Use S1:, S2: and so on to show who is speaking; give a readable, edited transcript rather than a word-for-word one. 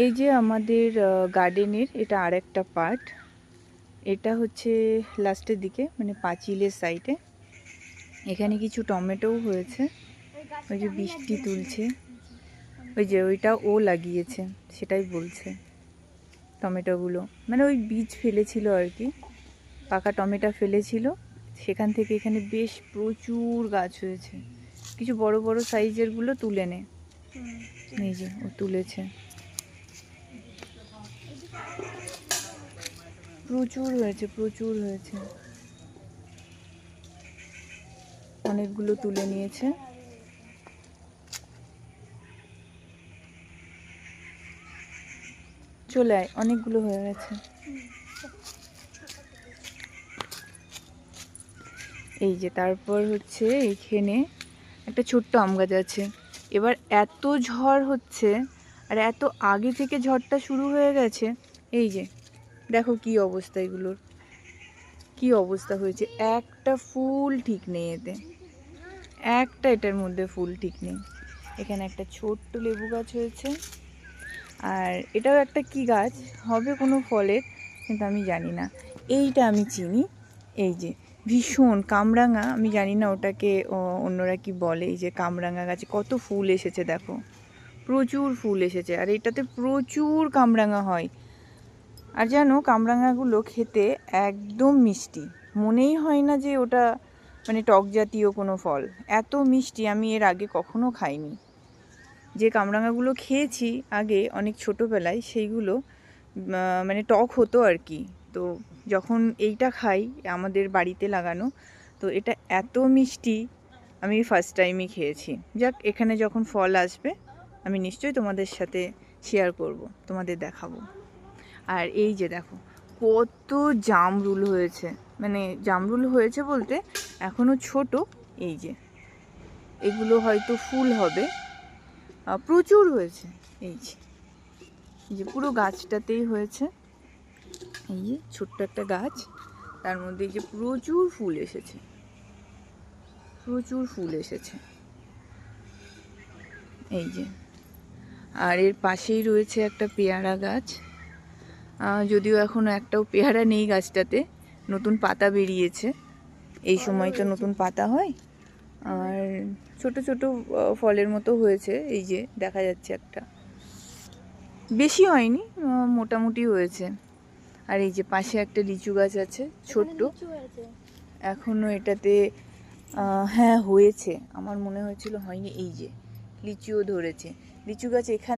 S1: এই যে আমাদের গার্ডেনের এটা আরেকটা পার্ট। এটা হচ্ছে লাস্টের দিকে, মানে পাঁচিলের সাইডে। এখানে কিছু টমেটোও হয়েছে। ওই যে বৃষ্টি তুলছে, ওই যে ওইটা ও লাগিয়েছে, সেটাই বলছে। টমেটোগুলো মানে ওই বীজ ফেলেছিল আর কি, পাকা টমেটো ফেলেছিল, সেখান থেকে এখানে বেশ প্রচুর গাছ হয়েছে। কিছু বড় বড় সাইজেরগুলো তুলে নে। এই যে ও তুলেছে, প্রচুর হয়েছে, প্রচুর হয়েছে, অনেকগুলো তুলে নিয়েছে। চলে আয়, অনেকগুলো হয়ে গেছে। এই যে তারপর হচ্ছে এইখানে একটা ছোট্ট আম গাছ আছে। এবার এত ঝড় হচ্ছে, আর এত আগে থেকে ঝড়টা শুরু হয়ে গেছে। এই যে দেখো কি অবস্থা, এগুলোর কি অবস্থা হয়েছে। একটা ফুল ঠিক নেই এতে, একটা এটার মধ্যে ফুল ঠিক নেই। এখানে একটা ছোট্ট লেবু গাছ হয়েছে, আর এটাও একটা কি গাছ হবে, কোনো ফলের, কিন্তু আমি জানি না। এইটা আমি চিনি, এই যে ভীষণ কামরাঙা, আমি জানি না ওটাকে অন্যরা কি বলে। এই যে কামরাঙা গাছে কত ফুল এসেছে দেখো, প্রচুর ফুল এসেছে, আর এটাতে প্রচুর কামরাঙা হয়। আর জানো কামরাঙাগুলো খেতে একদম মিষ্টি, মনেই হয় না যে ওটা মানে টক জাতীয় কোনো ফল। এত মিষ্টি, আমি এর আগে কখনো খাইনি। যে কামরাঙাগুলো খেয়েছি আগে অনেক ছোটোবেলায়, সেইগুলো মানে টক হতো আর কি। তো যখন এইটা খাই, আমাদের বাড়িতে লাগানো, তো এটা এত মিষ্টি, আমি ফার্স্ট টাইমই খেয়েছি। যাক, এখানে যখন ফল আসবে আমি নিশ্চয়ই তোমাদের সাথে শেয়ার করব, তোমাদের দেখাবো। আর এই যে দেখো কত জামরুল হয়েছে, মানে জামরুল হয়েছে বলতে এখনও ছোট। এই যে এগুলো হয়তো ফুল হবে, প্রচুর হয়েছে। এই যে পুরো গাছটাতেই হয়েছে। এই যে ছোট্ট একটা গাছ, তার মধ্যে এই যে প্রচুর ফুল এসেছে, প্রচুর ফুল এসেছে। এই যে, আর এর পাশেই রয়েছে একটা পেয়ারা গাছ। যদিও এখনো একটাও পেয়ারা নেই গাছটাতে, নতুন পাতা বেরিয়েছে, এই সময় তো নতুন পাতা হয়। আর ছোট ছোট ফলের মতো হয়েছে, এই যে দেখা যাচ্ছে একটা, বেশি হয়নি, মোটামুটি হয়েছে। আর এই যে পাশে একটা লিচু গাছ আছে ছোট্ট, এখনো এটাতে হ্যাঁ হয়েছে, আমার মনে হয়েছিল হয়নি। এই যে লিচুও ধরেছে, লিচু গাছ এখানে